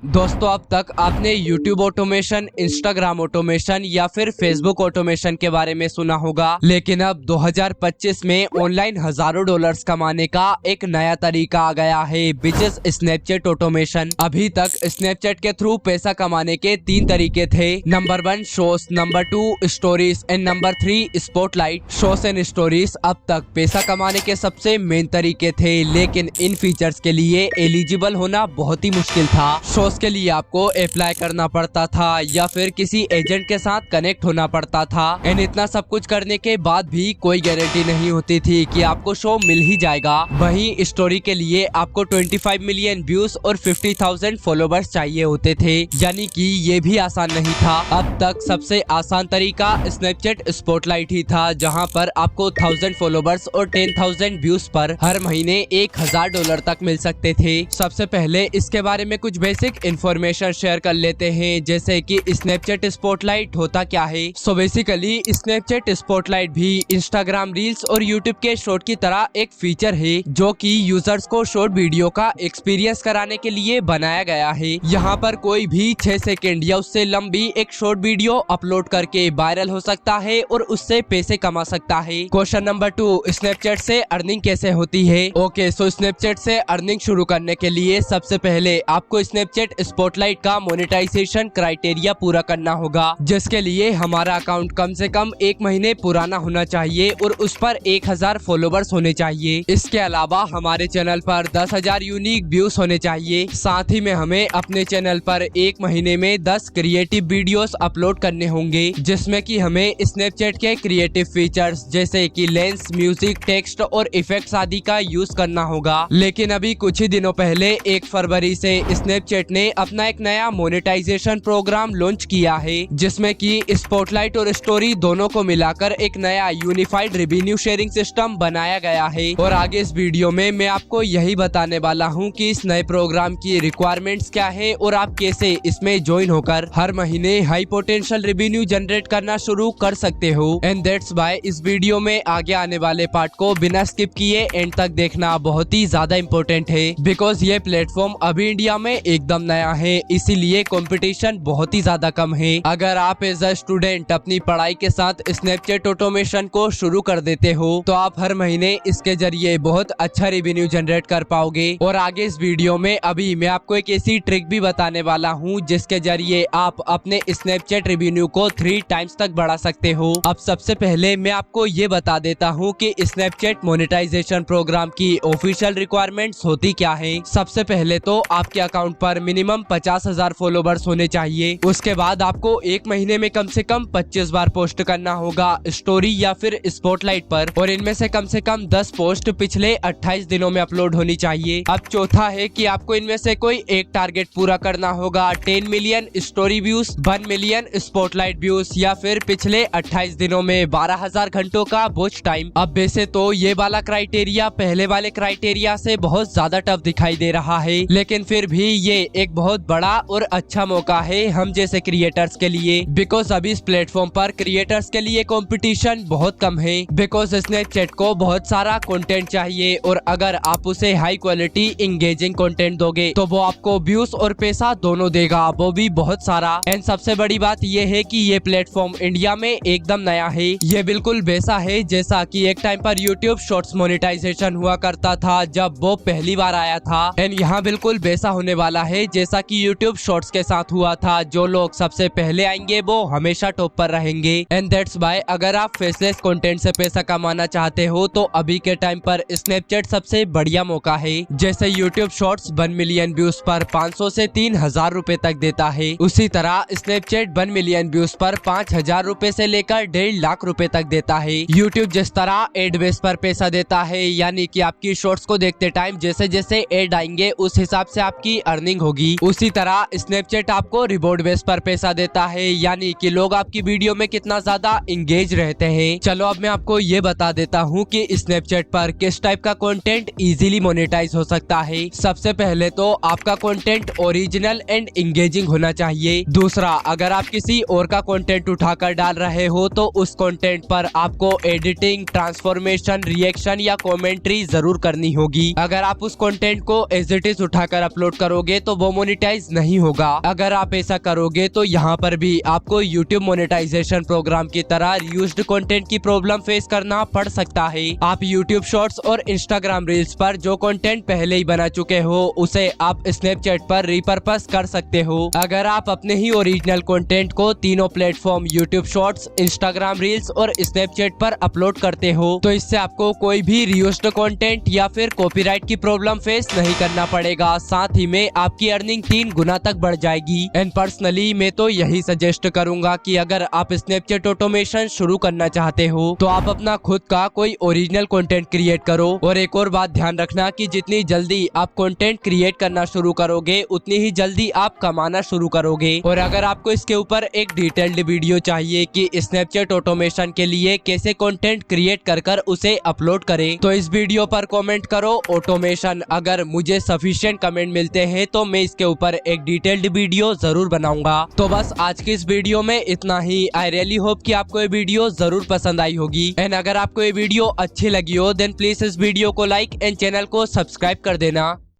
दोस्तों, अब तक आपने YouTube ऑटोमेशन, Instagram ऑटोमेशन या फिर Facebook ऑटोमेशन के बारे में सुना होगा, लेकिन अब 2025 में ऑनलाइन हजारों डॉलर्स कमाने का एक नया तरीका आ गया है, विच इज स्नैपचैट ऑटोमेशन। अभी तक स्नैपचैट के थ्रू पैसा कमाने के 3 तरीके थे। Number 1 shows, number 2 stories and number 3 spotlight. Shows and stories अब तक पैसा कमाने के सबसे मेन तरीके थे, लेकिन इन फीचर्स के लिए एलिजिबल होना बहुत ही मुश्किल था। शोज के लिए आपको अप्लाई करना पड़ता था या फिर किसी एजेंट के साथ कनेक्ट होना पड़ता था। एंड इतना सब कुछ करने के बाद भी कोई गारंटी नहीं होती थी कि आपको शो मिल ही जाएगा। वहीं स्टोरी के लिए आपको 25 मिलियन व्यूज और 50,000 फॉलोवर्स चाहिए होते थे, यानी कि ये भी आसान नहीं था। अब तक सबसे आसान तरीका स्नैपचैट स्पॉटलाइट ही था, जहां पर आपको 1000 फॉलोवर्स और 10,000 व्यूज पर हर महीने $1000 तक मिल सकते थे। सबसे पहले इसके बारे में कुछ बेसिक इन्फॉर्मेशन शेयर कर लेते हैं, जैसे कि स्नैपचैट स्पॉटलाइट होता क्या है। सो बेसिकली स्नैपचैट स्पॉटलाइट भी इंस्टाग्राम रील्स और यूट्यूब के शॉर्ट की तरह एक फीचर है, जो कि यूजर्स को शॉर्ट वीडियो का एक्सपीरियंस कराने के लिए बनाया गया है। यहाँ पर कोई भी 6 सेकंड या उससे लंबी एक शॉर्ट वीडियो अपलोड करके वायरल हो सकता है और उससे पैसे कमा सकता है। क्वेश्चन नंबर 2, स्नैपचैट से अर्निंग कैसे होती है। ओके, सो स्नैपचैट से अर्निंग शुरू करने के लिए सबसे पहले आपको स्नैपचैट स्पॉटलाइट का मोनेटाइजेशन क्राइटेरिया पूरा करना होगा, जिसके लिए हमारा अकाउंट कम से कम 1 महीने पुराना होना चाहिए और उस पर 1000 फॉलोवर्स होने चाहिए। इसके अलावा हमारे चैनल पर 10,000 यूनिक व्यूज होने चाहिए। साथ ही में हमें अपने चैनल पर 1 महीने में 10 क्रिएटिव वीडियोस अपलोड करने होंगे, जिसमें कि हमें स्नैपचैट के क्रिएटिव फीचर्स जैसे कि लेंस, म्यूजिक, टेक्स्ट और इफेक्ट्स आदि का यूज करना होगा। लेकिन अभी कुछ ही दिनों पहले 1 फरवरी से स्नैपचैट ने अपना एक नया मोनेटाइजेशन प्रोग्राम लॉन्च किया है, जिसमें कि स्पॉटलाइट और स्टोरी दोनों को मिलाकर एक नया यूनिफाइड रेवेन्यू शेयरिंग सिस्टम बनाया गया है। और आगे इस वीडियो में मैं आपको यही बताने वाला हूं कि इस नए प्रोग्राम की रिक्वायरमेंट्स क्या है और आप कैसे इसमें ज्वाइन होकर हर महीने हाई पोटेंशियल रेवेन्यू जनरेट करना शुरू कर सकते हो। एंड दैट्स व्हाई इस वीडियो में आगे आने वाले पार्ट को बिना स्किप किए एंड तक देखना बहुत ही ज्यादा इम्पोर्टेंट है, बिकॉज ये प्लेटफॉर्म अभी इंडिया में एकदम नया है, इसीलिए कंपटीशन बहुत ही ज्यादा कम है। अगर आप एज अ स्टूडेंट अपनी पढ़ाई के साथ स्नैपचैट ऑटोमेशन को शुरू कर देते हो, तो आप हर महीने इसके जरिए बहुत अच्छा रेवेन्यू जनरेट कर पाओगे। और आगे इस वीडियो में अभी मैं आपको एक ऐसी ट्रिक भी बताने वाला हूँ, जिसके जरिए आप अपने स्नैपचैट रेवेन्यू को 3 टाइम्स तक बढ़ा सकते हो। अब सबसे पहले मैं आपको ये बता देता हूँ कि स्नैपचैट मोनेटाइजेशन प्रोग्राम की ऑफिशियल रिक्वायरमेंट्स होती क्या है। सबसे पहले तो आपके अकाउंट पर मिनिमम 50,000 फॉलोवर्स होने चाहिए। उसके बाद आपको 1 महीने में कम से कम 25 बार पोस्ट करना होगा स्टोरी या फिर स्पॉटलाइट पर, और इनमें से कम 10 पोस्ट पिछले 28 दिनों में अपलोड होनी चाहिए। अब चौथा है कि आपको इनमें से कोई एक टारगेट पूरा करना होगा, 10 million story views, 1 million spotlight views या फिर पिछले 28 दिनों में 12,000 घंटों का वॉच टाइम। अब वैसे तो ये वाला क्राइटेरिया पहले वाले क्राइटेरिया से बहुत ज्यादा टफ दिखाई दे रहा है, लेकिन फिर भी ये एक बहुत बड़ा और अच्छा मौका है हम जैसे क्रिएटर्स के लिए, बिकॉज अभी इस प्लेटफॉर्म पर क्रिएटर्स के लिए कंपटीशन बहुत कम है, बिकॉज स्नैपचैट को बहुत सारा कंटेंट चाहिए और अगर आप उसे हाई क्वालिटी इंगेजिंग कंटेंट दोगे तो वो आपको व्यूज और पैसा दोनों देगा, वो भी बहुत सारा। एंड सबसे बड़ी बात ये है कि ये प्लेटफॉर्म इंडिया में एकदम नया है। ये बिल्कुल वैसा है जैसा कि एक टाइम पर यूट्यूब शॉर्ट्स मोनेटाइजेशन हुआ करता था जब वो पहली बार आया था। एंड यहाँ बिल्कुल वैसा होने वाला है जैसा कि यूट्यूब शॉर्ट्स के साथ हुआ था, जो लोग सबसे पहले आएंगे वो हमेशा टॉप पर रहेंगे। एंड दैट्स व्हाई अगर आप फेसलेस कंटेंट से पैसा कमाना चाहते हो तो अभी के टाइम पर स्नैपचैट सबसे बढ़िया मौका है। जैसे यूट्यूब शॉर्ट्स 1 मिलियन व्यूज पर 500 से 3,000 रुपए तक देता है, उसी तरह स्नैपचैट 1 मिलियन व्यूज पर 5,000 रुपए से लेकर 1.5 लाख रुपए तक देता है। यूट्यूब जिस तरह एड बेस पर पैसा देता है, यानी कि आपकी शॉर्ट्स को देखते टाइम जैसे जैसे एड आएंगे उस हिसाब से आपकी अर्निंग होगी, उसी तरह स्नैपचैट आपको रिवॉर्ड बेस पर पैसा देता है, यानी कि लोग आपकी वीडियो में कितना ज्यादा इंगेज रहते हैं। चलो अब मैं आपको ये बता देता हूँ कि स्नैपचैट पर किस टाइप का कंटेंट इजीली मोनेटाइज हो सकता है। सबसे पहले तो आपका कंटेंट ओरिजिनल एंड इंगेजिंग होना चाहिए। दूसरा, अगर आप किसी और का कंटेंट उठाकर डाल रहे हो तो उस कंटेंट पर आपको एडिटिंग, ट्रांसफॉर्मेशन, रिएक्शन या कमेंट्री जरूर करनी होगी। अगर आप उस कंटेंट को एज इट इज उठाकर अपलोड करोगे तो वो मोनेटाइज नहीं होगा। अगर आप ऐसा करोगे तो यहाँ पर भी आपको YouTube मोनेटाइजेशन प्रोग्राम की तरह रीयूज्ड कंटेंट की प्रॉब्लम फेस करना पड़ सकता है। आप YouTube शॉर्ट्स और Instagram रील्स पर जो कंटेंट पहले ही बना चुके हो उसे आप स्नैपचैट पर रिपर्पस कर सकते हो। अगर आप अपने ही ओरिजिनल कंटेंट को तीनों platform YouTube shorts, Instagram reels और स्नैपचैट पर अपलोड करते हो तो इससे आपको कोई भी रीयूज्ड कंटेंट या फिर कॉपीराइट की प्रॉब्लम फेस नहीं करना पड़ेगा। साथ ही में आपकी अर्निंग 3 गुना तक बढ़ जाएगी। एंड पर्सनली मैं तो यही सजेस्ट करूंगा कि अगर आप स्नैपचैट ऑटोमेशन शुरू करना चाहते हो तो आप अपना खुद का कोई ओरिजिनल कंटेंट क्रिएट करो। और एक और बात ध्यान रखना कि जितनी जल्दी आप कंटेंट क्रिएट करना शुरू करोगे उतनी ही जल्दी आप कमाना शुरू करोगे। और अगर आपको इसके ऊपर एक डिटेल्ड वीडियो चाहिए कि स्नैपचैट ऑटोमेशन के लिए कैसे कंटेंट क्रिएट कर उसे अपलोड करें तो इस वीडियो पर कमेंट करो ऑटोमेशन। अगर मुझे सफिशिएंट कमेंट मिलते हैं तो मैं इसके ऊपर एक डिटेल्ड वीडियो जरूर बनाऊंगा। तो बस आज की इस वीडियो में इतना ही। आई रियली होप कि आपको ये वीडियो जरूर पसंद आई होगी। एंड अगर आपको ये वीडियो अच्छी लगी हो देन प्लीज इस वीडियो को लाइक एंड चैनल को सब्सक्राइब कर देना।